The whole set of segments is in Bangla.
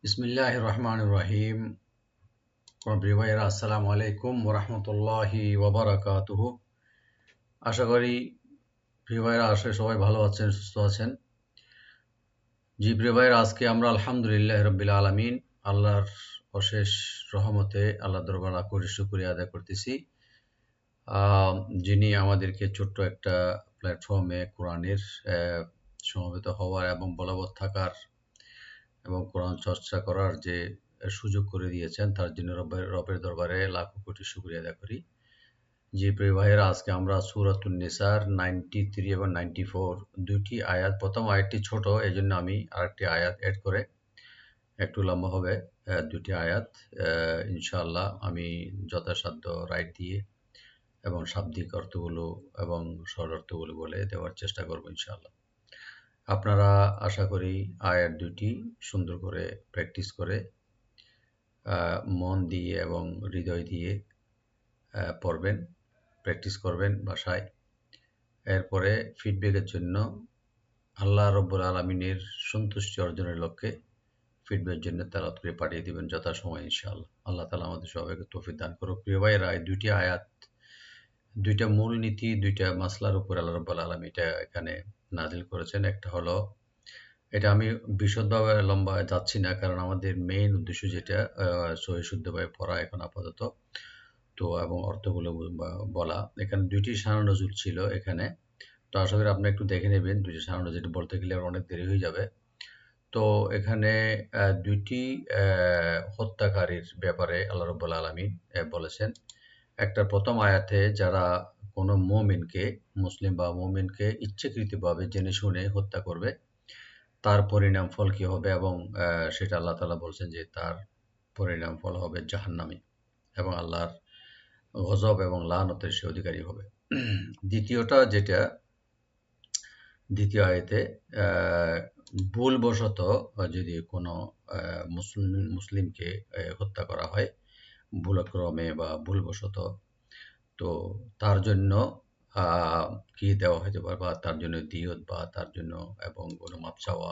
বিসমিল্লাহির রহমানির রহিম। প্রিয় ভাইয়েরা, আসসালামু আলাইকুম ওয়া রাহমাতুল্লাহি ওয়া বারাকাতুহু। আশা করি প্রিয় ভাইয়েরা সবাই ভালো আছেন, সুস্থ আছেন। জি প্রিয় ভাইয়েরা, আজকে আমরা আলহামদুলিল্লাহ রাব্বিল আলামিন, আল্লাহর অশেষ রহমতে আল্লাহর দরবারে লাখ কোটি শুকরিয়া আদায় করতেছি, যিনি আমাদেরকে ছোট্ট একটা প্ল্যাটফর্মে কোরআনের সমবেত হওয়ার এবং বলবৎ থাকার এবং কোরআন চর্চা করার যে সুযোগ করে দিয়েছেন, তার জন্য রবের দরবারে লাখো কোটি শুকরিয়া আদায় করি। জি প্রিয় ভাইয়েরা, আজকে আমরা সূরাতুন নিসার 93 এবং 94 দুইটি আয়াত, প্রথম আয়াতটি ছোট, এই জন্য আমি আরেকটি আয়াত এড করে একটু লম্বা হবে, দুটি আয়াত ইনশাআল্লাহ আমি যথাসাধ্য রাইট দিয়ে এবং শাব্দিক অর্থগুলো এবং সরল অর্থগুলো বলে দেওয়ার চেষ্টা করবো ইনশাআল্লাহ। আপনারা আশা করি আয়াত দুটি সুন্দর করে প্র্যাকটিস করে মন দিয়ে এবং হৃদয় দিয়ে পড়বেন, প্র্যাকটিস করবেন বাসায়। এরপরে ফিডব্যাকের জন্য আল্লাহ রব্বুল আলমিনের সন্তুষ্টি অর্জনের লক্ষ্যে ফিডব্যাকের জন্য তেলাওয়াত করে পাঠিয়ে দিবেন যথাসময় ইনশাআল্লাহ। আল্লাহ তাআলা আমাদের সবাইকে তৌফিক দান করুক। প্রিয় ভাইয়েরা, এই দুইটি আয়াত দুইটা মূলনীতি, দুইটা মাসলার উপর আল্লাহ রব্বুল আলামিন এটা এখানে নাজিল করেছেন। একটা হলো, এটা আমি বিশদভাবে লম্বা যাচ্ছি না, কারণ আমাদের মেইন উদ্দেশ্য যেটা সহি শুদ্ধভাবে পড়া এখন আপাতত, তো এবং অর্থগুলো বলা। এখানে দুইটি শান নজুল ছিল এখানে, তো আশা করি আপনি একটু দেখে নেবেন। দুইটি শান নজুল বলতে গেলে অনেক দেরি হয়ে যাবে। তো এখানে দুইটি হত্যাকারীর ব্যাপারে আল্লাহ রাব্বুল আলামিন বলেছেন। একটা প্রথম আয়াতে যারা কোনো মুমিনকে, মুসলিম বা মুমিনকে ইচ্ছাকৃতভাবে জেনে শুনে হত্যা করবে, তার পরিণাম ফল কি হবে, এবং সেটা আল্লাহ তাআলা বলছেন যে তার পরিণাম ফল হবে জাহান্নামী এবং আল্লাহর গজব এবং লানতের সে অধিকারী হবে। দ্বিতীয়টা যেটা, দ্বিতীয় আয়াতে ভুলবশত যদি কোনো মুসলিমকে হত্যা করা হয় ভুলক্রমে বা ভুলবশত, তো তার জন্য কি দেওয়া হতে পারে, বা তার জন্য দিয়ত বা তার জন্য এবং কোনো মাপ চাওয়া,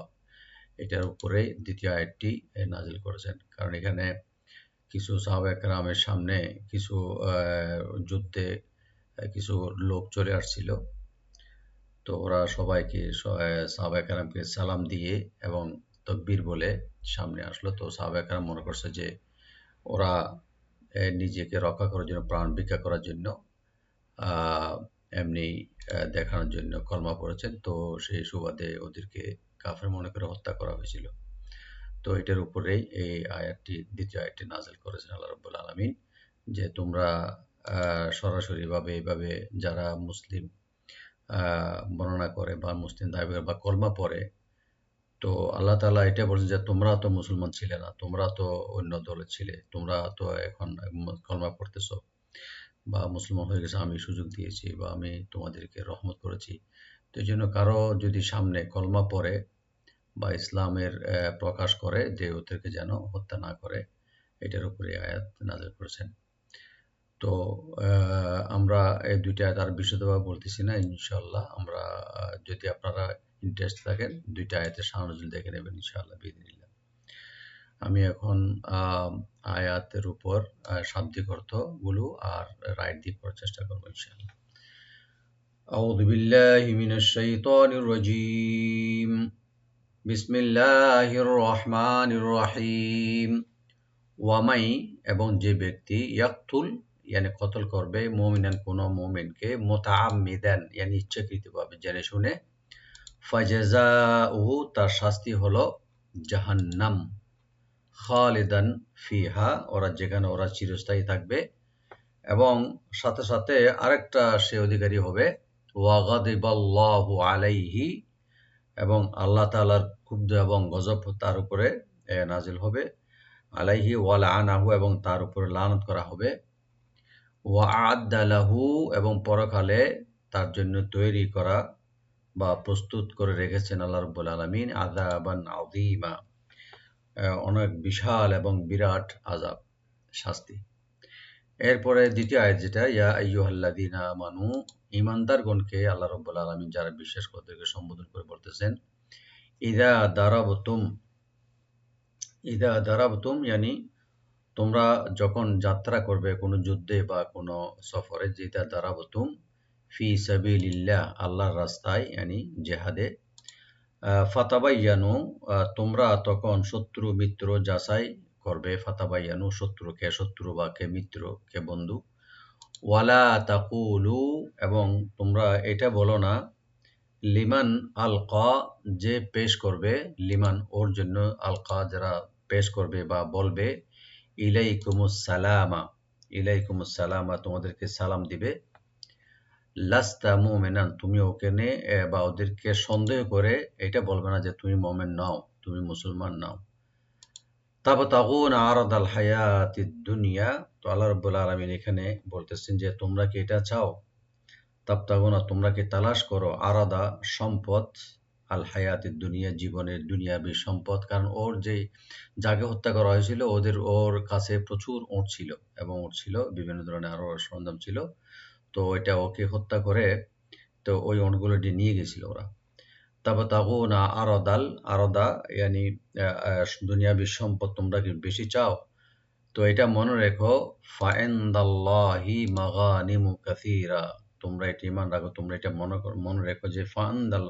এটার উপরে দ্বিতীয় আয়াতটি নাজিল করেছেন। কারণ এখানে কিছু সাহাবায়ে কেরামের সামনে কিছু যুদ্ধে কিছু লোক চলে আসছিল, তো ওরা সবাইকে সাহাবায়ে কেরামকে সালাম দিয়ে এবং তাকবীর বলে সামনে আসলো। তো সাহাবায়ে কেরাম মনে করছে যে ওরা নিজেকে রক্ষা করার জন্য, প্রাণ ভিক্ষা করার জন্য এমনি দেখানোর জন্য কলমা পড়েছেন। তো সেই সুবাদে ওদেরকে কাফের মনে করে হত্যা করা হয়েছিল। তো এটার উপরেই এই আয়াতটি, দ্বিতীয় আয়াতটি নাজিল করেছেন আল্লাহ রাব্বুল আলামিন, যে তোমরা সরাসরিভাবে এইভাবে যারা মুসলিম বর্ণনা করে বা মুসলিম দাবি করে বা কলমা পড়ে, তো আল্লাহ তাআলা এটা বলছেন যে তোমরা তো মুসলমান ছিলে না, তোমরা তো অন্য দলে ছিলে, তোমরা তো এখন কলমা পড়তেছো বা মুসলমান হয়ে গেছে, আমি সুযোগ দিয়েছি বা আমি তোমাদেরকে রহমত করেছি। তো এই জন্য কারো যদি সামনে কলমা পড়ে বা ইসলামের প্রকাশ করে, যে ওদেরকে যেন হত্যা না করে, এটার উপরে আয়াত নাজিল করেছেন। তো আমরা এই দুইটা আয়াত আর বিশদভাবে বলতেছি না, ইনশাআল্লাহ আমরা যদি আপনারা ইন্টারেস্ট থাকেন দুইটা আয়াতের সামনে দেখে নেবেন ইনশাআল্লাহ বিইذنিল্লাহ। আমি এখন আয়াতের উপর শাব্দিক অর্থগুলো আর রাইট দিয়ে পড়ার চেষ্টা করবো ইনশাআল্লাহ। আউযু বিল্লাহি মিনাশ শাইতানির রাজীম। বিসমিল্লাহির রহমানির রহিম। ওয়ামাই, এবং যে ব্যক্তি, ইয়াকতুল ইয়ানি কতল করবে, মুমিনান কোনো মুমিনকে, মুতাআম্মিদান ইয়ানি ইচ্ছাকৃতভাবে জেনে শুনে, ফাজাযাউহু তার শাস্তি হলো জাহান্নাম, খালিদান ফিহা ওরা যেখানে ওরা চিরস্থায়ী থাকবে, এবং সাথে সাথে আরেকটা সে অধিকারী হবে, ওয়া গাদিবাল্লাহু আলাইহি, এবং আল্লাহ তাআলার ক্ষুব্ধ এবং গজব তার উপরে নাজিল হবে, আলাইহি ওয়া লাআনাহু, এবং তার উপরে লানত করা হবে, ওয়া আ'আদ্দা লাহু, এবং পরকালে তার জন্য তৈরি করা বা প্রস্তুত করে রেখেছেন আল্লাহ রাব্বুল আলামিন আযাবান আযীমা, অনেক বিশাল এবং বিরাট আযাব, শাস্তি। এরপরে দ্বিতীয় আয়াত যেটা, ইয়া আইয়ুহাল্লাযীনা আমানু, ঈমানদারগণকে আল্লাহ রাব্বুল আলামিন যারা বিশ্বাস করে তাদেরকে সম্বোধন করে বলতেছেন, ইযা দারাবতুম, ইদা দারাবতুম ইয়ানি তোমরা যখন যাত্রা করবে কোনো যুদ্ধে বা কোনো সফরে, যেটা দারাবতুম ফি সাবিলিল্লাহ আল্লাহর রাস্তায় ইয়ানি জেহাদে, ফাতাবাইয়ানু তোমরা তখন শত্রু মিত্র যাচাই করবে। ফাতাবাইয়ানু শত্রুকে শত্রু বা কে মিত্র কে বন্ধু। ওয়ালা তাকুলু এবং তোমরা এটা বলো না লিমান আলকা যে পেশ করবে, লিমান ওর জন্য, আলকা যারা পেশ করবে বা বলবে, ইলাইকুমুস সালামা, ইলাইকুমুস সালামা তোমাদেরকে সালাম দিবে, লাস্তা মুমিনান তুমি ওখানে বা ওদেরকে সন্দেহ করে এটা বলবে না যে তুমি মোমেন নাও, তুমি মুসলমান নাও। তাবতাগুনা আরাদাল হায়াতিদ দুনিয়া, তো আল্লাহ রাব্বুল আলামিন এখানে বলতেছেন যে তোমরা কি এটা চাও, তাবতাগুনা তোমরা কি তালাশ করো, আরাদা সম্পদ, আল হায়াতিদ দুনিয়া জীবনের দুনিয়াবী সম্পদ। কারণ ওর যে যাকে হত্যা করা হয়েছিল ওর কাছে প্রচুর উট ছিল এবং উট ছিল বিভিন্ন ধরনের আরো সরঞ্জাম ছিল। তো এটা ওকে হত্যা করে তো ওই উটগুলো নিয়ে গেছিল ওরা। তাবতাগুনা আরাদাল, আরাদা ইয়ানি দুনিয়াবী সম্পদ তোমরা কি বেশি চাও, তো এটা মনে রেখো, ফাইন্দাল্লাহি মাগানিমু কাসীরা, তোমরা এটা ঈমান রাখো, তোমরা এটা মনে রেখো যে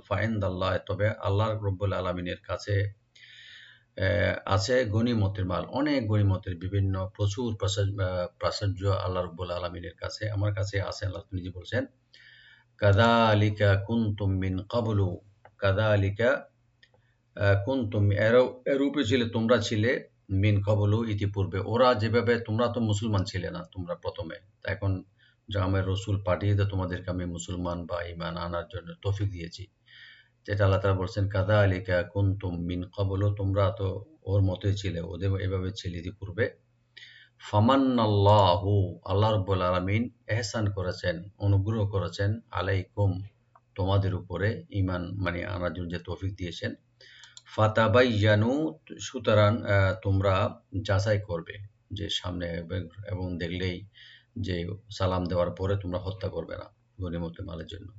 ফাইন্দাল্লাহ তবে আল্লাহ রাব্বুল আলামিনের কাছে আছে গনিমতের মাল, অনেক গনিমতের বিভিন্ন প্রচুর প্রাচুর্য আল্লাহ রাব্বুল আলামিনের কাছে, আমার কাছে আছে। আল্লাহ নিজে বলছেন, কাযালিকা কুনতুম মিন ক্বাবলু, কাযালিকা কুনতুম এরূপে ছিলে তোমরা ছিলে, মিন ক্বাবলু ইতিপূর্বে, ওরা যেভাবে, তোমরা তো মুসলমান ছিলে না তোমরা প্রথমে, এখন যা আমার রসুল পাঠিয়ে দিয়ে তোমাদেরকে আমি মুসলমান বা ঈমান আনার জন্য তৌফিক দিয়েছি, যেটা আল্লাহ তাআলা বলছেন, কাযালিকা কুনতুম মিন ক্বাবলু তোমরা তো ওর মতোই ছিলে, ওদের এভাবে ছিলে ইতিপূর্বে। ফামান্নাল্লাহু আল্লাহ রাব্বুল আলামিন এহসান করেছেন, অনুগ্রহ করেছেন, আলাইকুম তোমাদের উপরে ঈমান মানে আনার জন্য যে তৌফিক দিয়েছেন। ফাতাবাইয়ানু সুতরাং তোমরা যাচাই করবে, যে সামনে এবং দেখলেই যে সালাম দেওয়ার পরে তোমরা হত্যা করবে না গনিমতের মালের জন্য।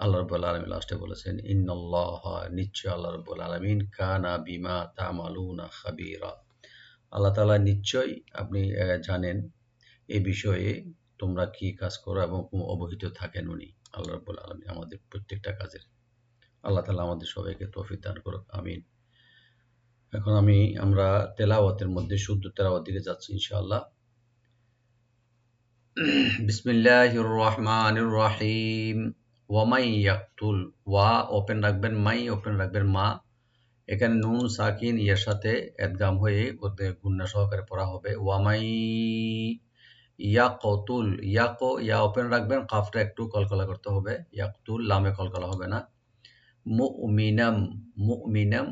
আল্লাহ রাব্বুল আলামিন লাস্টে বলেছেন, ইন্নাল্লাহা নিশ্চয় আল্লাহ রাব্বুল আলামিন কানা বিমা তা'মালুনা খাবীরা, আল্লাহ তাআলা নিশ্চয়ই আপনি জানেন এ বিষয়ে তোমরা কি কাজ করো এবং অবহিত থাকেন উনি। আল্লাহ রাব্বুল আলামিন আমাদের প্রত্যেকটা কাজের, আল্লাহ তাআলা আমাদের সবাইকে তৌফিক দান করুক, আমিন। এখন আমরা তেলাওয়াতের মধ্যে শুদ্ধ তেলাওয়াত দিকে যাচ্ছি ইনশাআল্লাহ। বিসমিল্লাহির রহমানির রহিম। ওয়া মাই ইয়াকতুল, ওয়া ওপেন রাখবেন, মাই ওপেন রাখবেন মা, এখানে নুন সাকিন এর সাথে এদগাম হয়ে ওতে গুন্না সহকারে পড়া হবে। ওয়া মাই ইয়াকতুল, ইয়া ওপেন রাখবেন, কাফটা একটু কলকলা করতে হবে, ইয়াকতুল লামে কলকলা হবে না। মুমিনাম, মুমিনাম,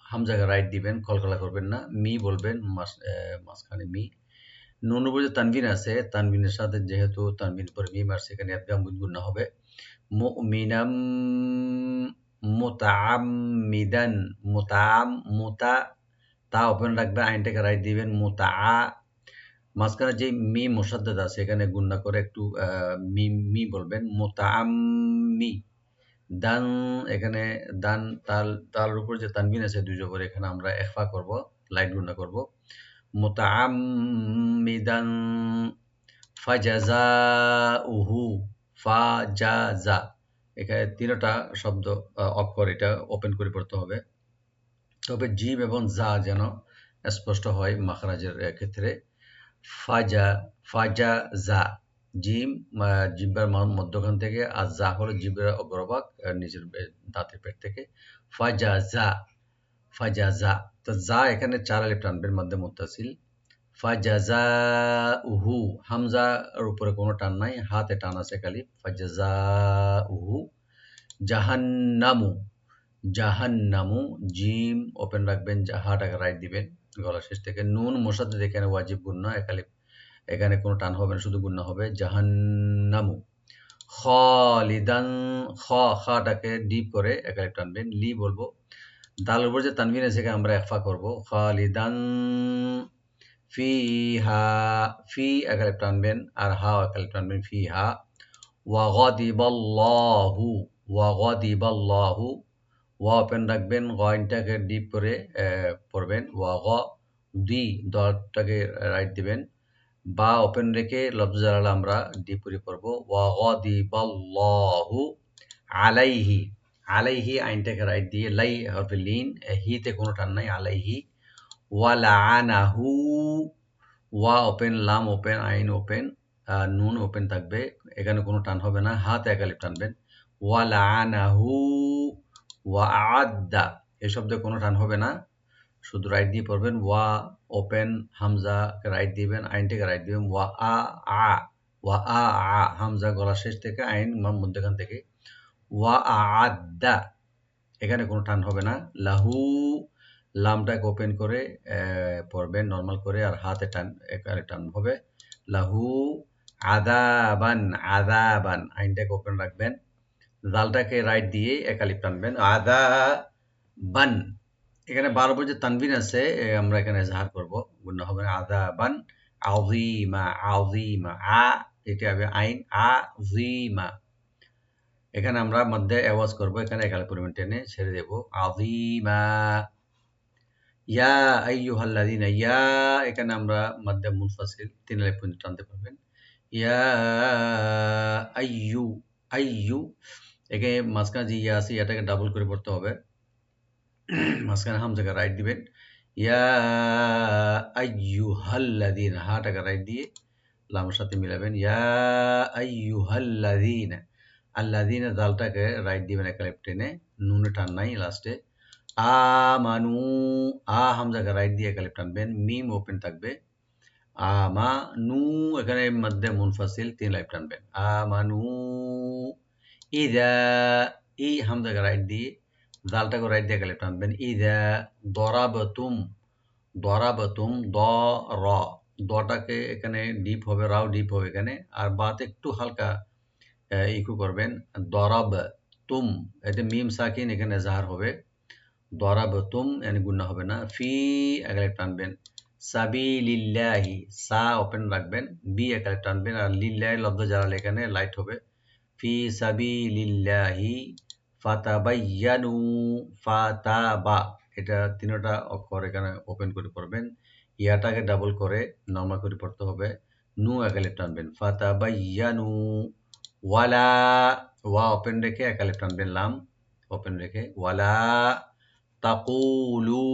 হামজাকে রাইট দিবেন, কলকলা করবেন না, মি বলবেন মাঝখানে মি। নুন উপরে যে তানবিন আছে, তানবিনের সাথে যেহেতু তানবিন পরে মিম আসছে, এখানে একদম গুণা হবে। মুমিনাম মুতাআম্মিদান, মুতা তা ওপেন রাখবেন, আইনটাকে রাইট দিবেন, মাঝখানে যে মি মুসাদ্দাদ আছে এখানে গুণা করে একটু মি বলবেন, মুতাআম্মি দান, এখানে দান তালের উপর যে তানবিন আছে দুই জবর, এখানে আমরা ইখফা করব, লাইট গুণা করব, মুতাআম্মিদান ফাজাযাউহু, ফাজাযা, এখানে তিনটা শব্দ অক্ষর, এটা ওপেন করে পড়তে হবে, তবে জিম এবং জা যেন স্পষ্ট হয় মাখরাজের ক্ষেত্রে। ফাজাযা, জিম জিহ্বার মধ্যখান থেকে, আর যা হলো জিহ্বার অগ্রভাগ নিচের দাঁতের পেট থেকে, ফাজাযা, ফাজাযা। তো যা এখানে 4 আলিফ টানবেন মধ্যে মুত্তাসিল, ফাজাযাউহু, হামজার উপরে কোনো টান নাই, হাতে টান আছে খালি, ফাজাযাউহু। জাহান্নামু, জাহান্নামু, জিম ওপেন রাখবেন, হাটাকে রাইট দিবেন গলার শেষ থেকে। নুন মুসাদ্দাদ এখানে ওয়াজিব গুন্না, এখানে কোনো টান হবে না, শুধু গুন্না হবে, জাহান্নামু। খালিদান, খাটাকে ডিপ করে একালিফ টানবেন, লি বলবো, দালের উপর যে তানবিন আছে আমরা ইখফা করব, খালিদান ফিহা, ফি একালিফ টানবেন আর হা একালিফ টানবেন, ফিহা। ওয়া গাদিবাল্লাহু, ওয়া গাদিবাল্লাহু, ওয়া ওপেন রাখবেন, গ আইনটাকে ডিপ করে পড়বেন, ওয়া গ দি দটাকে রাইট দিবেন, বা ওপেন রেখে লফজ জালালা আমরা ডিপ করে পড়বো, ওয়া গদিবাল্লাহু আলাইহি, আলাইহি আইনটাকে রাইট দিয়ে লাই হরফে লিন, হিতে কোনো টান নাই, আলাইহি, ওয়া লাআনাহু, ওয়া ওপেন, লাম ওপেন, আইন ওপেন, নুন ওপেন থাকবে, এখানে কোনো টান হবে না, হাতে এক আলিফ টানবেন, ওয়া লাআনাহু, ওয়া আ'আদ্দা, এই শব্দে কোনো টান হবে না, শুধু রাইট দিয়ে পড়বেন, ওয়া ওপেন, হামজা রাইট দিবেন, আইনটাকে রাইট দিবেন, ওয়া আ আ, ওয়া আ আ, হামজা গলা শেষ থেকে, আইন মধ্যখান থেকে, ওয়া আ'আদ্দা, এখানে কোনো টান হবে না, লাহু, লামটাকে ওপেন করে পড়বেন নর্মাল করে, আর হাতে টান একালে টান হবে, লাহু আযাবান, আযাবান আইনটাকে ওপেন রাখবেন, জালটাকে রাইট দিয়ে একালিফ টানবেন, আযাবান, এখানে 12 যে তানবিন আছে আমরা এখানে এজাহার করব, গুণা হবে না, আযাবান আযীমা, আযীমা, আ এটা হবে আইন, আযীমা, এখানে আমরা মধ্যে আওয়াজ করব, এখানে একালে পরিমাণ টেনে ছেড়ে দেব, আযীমা, ইয়া আইয়ুহাল্লাযীনা, ইয়া এখানে আমরা মধ্যে মুনফাসিল 3 আলিফ পর্যন্ত টানতে পারবেন, ইয়া আইয়ু, আইয়ু, এখানে মাঝখানে যে ইয়া আছে এটাকে ডাবল করে পড়তে হবে, মাঝখানে হামজাকে রাইট দিবেন, ইয়া আইয়ুহাল্লাযীনা, হাটাকে রাইট দিয়ে লামের সাথে মিলাবেন, ইয়া আইয়ুহাল্লাযীনা, আল্লাযীনা জালটাকে রাইট দিবেন এক আলিফ টেনে, নুনে টান নাই লাস্টে, আমানু, হামজাকে রাইট দিয়ে এক আলিফ টানবেন, মিম ওপেন থাকবে, আমানু, এখানে মধ্যে মুনফাসিল 3 আলিফ টানবেন, আমানু, ইযা, হামজাকে রাইট দিয়ে জালটাকে রাইট দিয়ে এক আলিফ টানবেন, ইযা দরাবতুম, দরাবতুম, দ র, দটাকে এখানে ডিপ হবে, রাও ডিপ হবে এখানে, আর বাতে একটু হালকা ইকু করবেন, দরাব তুম, এতে মিম সাকিন এখানে জাহার হবে, দরাবতুম এখানে গুণা হবে না, ফি এক আলিফ টানবেন, সাবিলিল্লাহি, সা ওপেন রাখবেন, বি এক আলিফ টানবেন, আর লিল্লাহি লব্ধ জালাল এখানে লাইট হবে, ফি সাবিলিল্লাহি ফাতাবাইয়ানু, ফাতাবা, এটা তিনটা অক্ষর এখানে ওপেন করে পড়বেন, ইয়াটাকে ডাবল করে নরমাল করে পড়তে হবে, নু এক আলিফ টানবেন, ফাতাবাইয়ানু, ওয়ালা, ওয়া ওপেন রেখে এক আলিফ টানবেন, লাম ওপেন রেখে, ওয়ালা তাকুলু,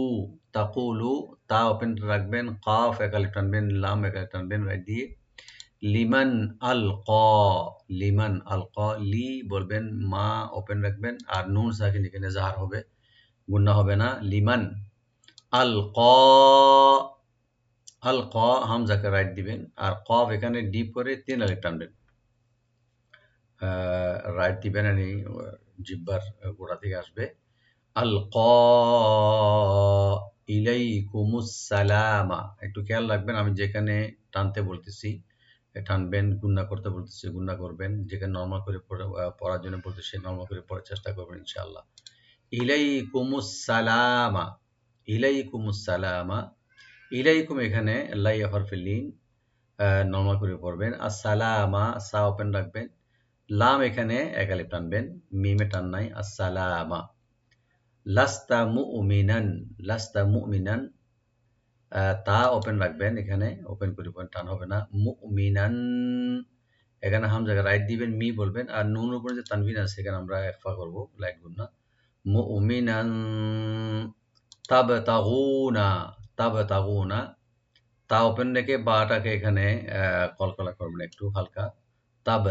তাকুলু, তা ওপেন রাখবেন, কাফ এক আলিফ টানবেন, লাম এক আলিফ টানবেন রাইট দিয়ে, লিমান আলকা, লিমান আলকা, লি বলবেন, মা ওপেন রাখবেন, আর নুন সাকিন এখানে জাহার হবে, গুন্না হবে না, লিমান আলকা, আলকা হামজাকে রাইট দিবেন, আর কফ এখানে ডিপ করে 3 আলিফ টানবেন, রাইট দিবেন, জিব্বার গোড়া থেকে আসবে, আলকা ইলাইকুমুস সালামা, একটু খেয়াল রাখবেন আমি যেখানে টানতে বলতেছি টানবেন, গুন্না করতে বলতেছি গুন্না করবেন, যেখানে নরমাল করে পড়ার জন্য বলতেছি নরমাল করে পড়ার চেষ্টা করবেন ইনশাআল্লাহ, ইলাইকুমুস সালামা, ইলাইকুমুস সালামা, ইলাইকুম এখানে লাই হরফে লিন, নরমাল করে পড়বেন, আসসালামা, সা ওপেন রাখবেন, লাম এখানে এক আলিফ টানবেন, মিমে টান নাই, আসসালামা, লাস্তা মুমিনান, লাস্তা মুমিনান, তা ওপেন রাখবেন, এখানে ওপেন করে টান হবে না, মুমিনান, এখানে হামজাকে রাইট দিবেন, মি বলবেন, আর নুন উপরে যে তানবিন আছে এখানে আমরা ইখফা করব, লাইট গুণনা, মুমিনান, তাবতাগুনা, তাবতাগুনা, তা ওপেন রেখে বাটাকে এখানে কলকলা করবেন একটু হালকা, তাব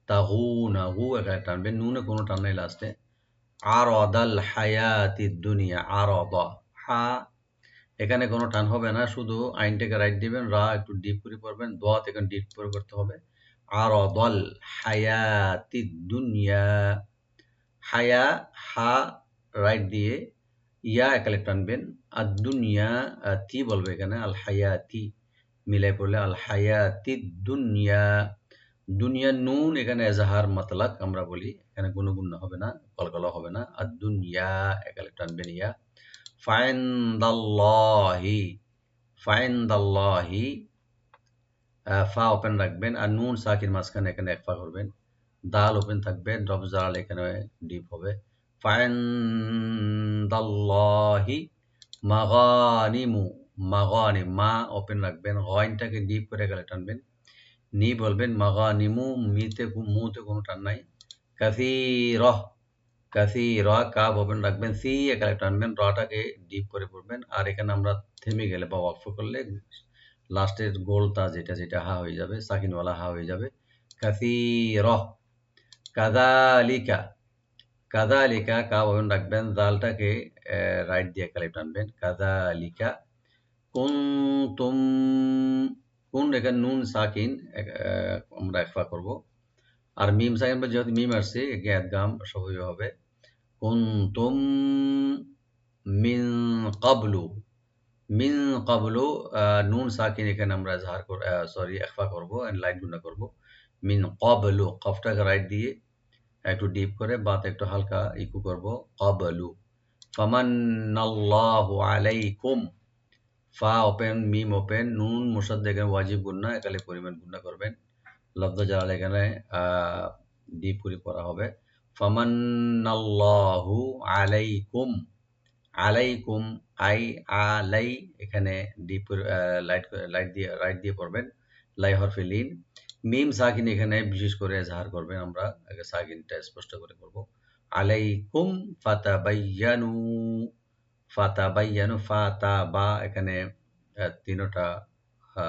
তাগুনা, গু এখানে টানবেন, নুনে কোনো টান নাই লাস্টে, আরাদাল হায়াতিদ দুনিয়া, আরাদা, হা এখানে কোনো টান হবে না, শুধু আইনটাকে রাইট দিবেন, রা একটু ডিপ করে পড়বেন, দোয়াত এখানে ডিপ করে করতে হবে, আরাদাল হায়াতিদ দুনিয়া, হায়া, হা রাইট দিয়ে ইয়া একালে টানবেন, আর দুনিয়া তি বলবে এখানে, আল হায়াতি মিলাই পড়লে আল হায়াতি দুনিয়া, দুনিয়া নুন এখানে এজাহার মাতলাক আমরা বলি, এখানে কোনো গুণ হবে না, কলকলা হবে না, আর দুনিয়া একালে টানবেন ইয়া, ফাইন্দাল্লাহি, ফাইন্দাল্লাহি, ফা ওপেন রাখবেন, আর নুন সাকির মাঝখানে এখানে একফা করবেন, দাল ওপেন থাকবে, ড্রপ জালাল এখানে ডিপ হবে, ফাইন্দাল্লাহি মাগানিমু, মাগানিম, মা ওপেন রাখবেন, গয়নটাকে ডিপ করে গেলে টানবেন, নি বলবেন, মাগানিমু, মুতে কোনো টান নাই, কাসীরাহ, কাসীরা, কাফ ওপেন রাখবেন, সি একালে টানবেন, রাটাকে ডিপ করে পড়বেন। আর এখানে আমরা থেমে গেলে বা ওয়াকফ করলে লাস্টের গোলটা যেটা হা হয়ে যাবে, সাকিনওয়ালা হা হয়ে যাবে, কাসীরাহ। কাযালিকা, কাযালিকা, কাফ ওপেন রাখবেন, জালটাকে রাইট দিয়ে একালে টানবেন, কাযালিকা। কুনতুম, কুন, এখানে নুন সাকিন আমরা ইখফা করব। আর মিম সাকিন যেহেতু মিম আসছে, একে একদম স্বাভাবিক হবে। কুনতুম মিন ক্বাবলু, মিন ক্বাবলু, নুন সাকিন এখানে আমরা ইখফা করব, লাইট গুণা করব। মিন ক্বাবলু, কফটাকে রাইট দিয়ে একটু ডিপ করে বাতে একটু হালকা ইকু করব, ক্বাবলু। ফামান্নাল্লাহু আলাইকুম, ফা ওপেন, মিম ওপেন, নুন মুসাদ্দা এখানে ওয়াজিব গুন্না, একালে পরিমাণ গুন্না করবেন। লফজ জালাল এখানে ডিপ করে পড়া হবে। ফামান্নাল্লাহু আলাইকুম, আলাইকুম, আই আলাই, এখানে ডিপ লাইট দিয়ে রাইট দিয়ে পড়বেন, লাই হরফে লিন। মিম সাকিন এখানে বিশেষ করে এজাহার করবেন, আমরা আগে সাকিনটা স্পষ্ট করে করব। আলাইকুম ফাতাবাইয়ানু, ফাতাবাইয়ানু, ফাতা বা এখানে তিনটা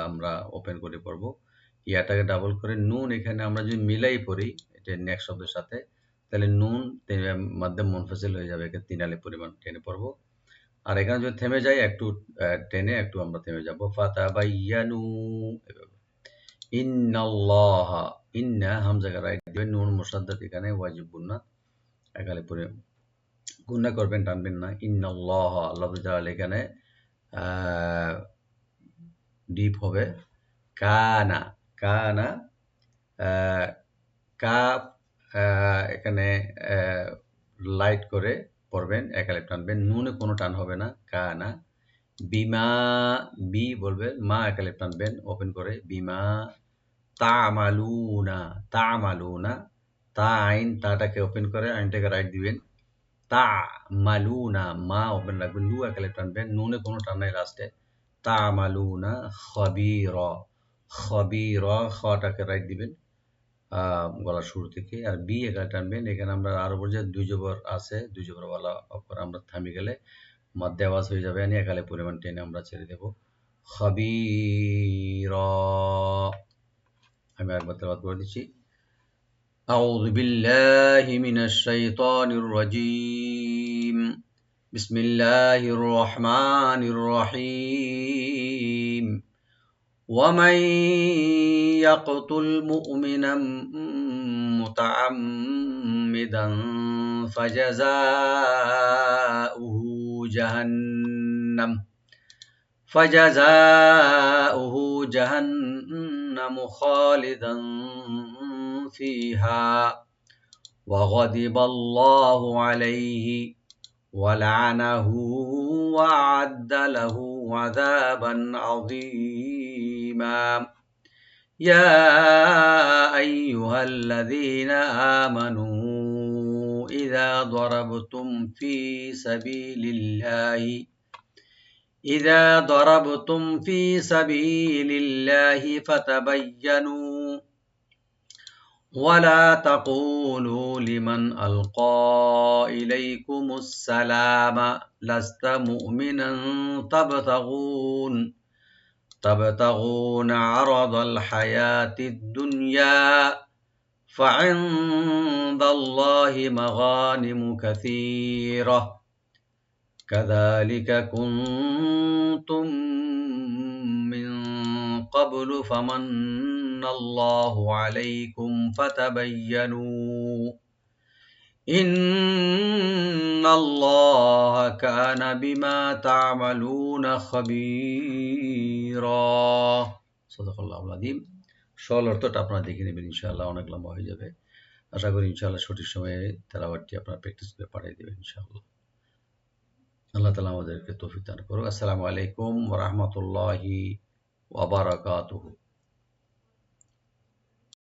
আমরা ওপেন করে পড়ব। ইয়াটাকে ডাবল করে নুন এখানে আমরা যদি মিলাই পড়ি এটা নেক্সট শব্দের সাথে, তাহলে নুন মাধ্যম মুনফাসিল হয়ে যাবে, এখানে তিন আলিফ পরিমাণ টেনে পড়ব। আর এখানে যদি থেমে যাই একটু টেনে একটু আমরা থেমে যাব, ফাতাবাইয়ানু এভাবে। ইন্নাল্লাহা, ইন্না হামজাকে রাইট দিবেন, নুন মুসাদ্দাদ এখানে ওয়াজিব গুন্না, একালে পরে গুন্না করবেন, টানবেন না। ইন্নাল্লাহা, লফজ জালাল এখানে ডিপ হবে। কানা, কানা, কাফ এখানে লাইট করে পড়বেন, একালে টানবেন, নুনে কোনো টান হবে না, কানা। বিমা, বি বলবেন, মা একালে টানবেন ওপেন করে, বিমা তা'মালুনা, তা'মালুনা, তা আইন, তাটাকে ওপেন করে আইনটাকে রাইট দিবেন, তা'মালুনা, মা ওপেন রাখবেন, লু একালে টানবেন, নুনে কোনো টান নাই লাস্টে, তা'মালুনা খাবীরা, খাবীরা, খাটাকে রাইট দিবেন গলার শুরু থেকে। আর বি একালে টানবেন, এখানে আমরা আরো বলছি দুই জবর আছে, দুই জবরওয়ালা অক্ষর আমরা থামে গেলে মধ্যে আওয়াজ হয়ে যাবে, একালে পরিমাণ টেনে আমরা ছেড়ে দেব, খাবীরা। আমি একবার তেলাওয়াত করে দিচ্ছি। আউযু বিল্লাহি মিনাশ শাইতানির রাজীম, বিসমিল্লাহির রহমানির রহিম। ومن يقتل مؤمنا متعمدا فجزاؤه جهنم خالدا فيها وغضب الله عليه ولعنه وأعد له عذابا عظيما يا أيها الذين آمنوا إذا ضربتم في سبيل الله فتبينوا ولا تقولوا لمن ألقى إليكم السلام لست مؤمنا تبتغون عرض الحياة الدنيا فعند الله مغانم كثيرة كذلك كنتم من قبل فمن الله عليكم فتبينوا إن الله كان بما تعملون خبيرا। সাদাকাল্লাহুল আযীম। সরল অর্থটা আপনারা দেখে নেবেন, ইনশাআল্লাহ অনেক লম্বা হয়ে যাবে। আশা করি ইনশাআল্লাহ সঠিক সময়ে তেলাওয়াতটি আপনারা প্র্যাকটিস করে পাঠিয়ে দেবেন ইনশাআল্লাহ। আল্লাহ তাআলা আমাদেরকে তৌফিক দান করুন। আসসালামু আলাইকুম ওয়া রাহমাতুল্লাহি ওয়া বারাকাতুহু।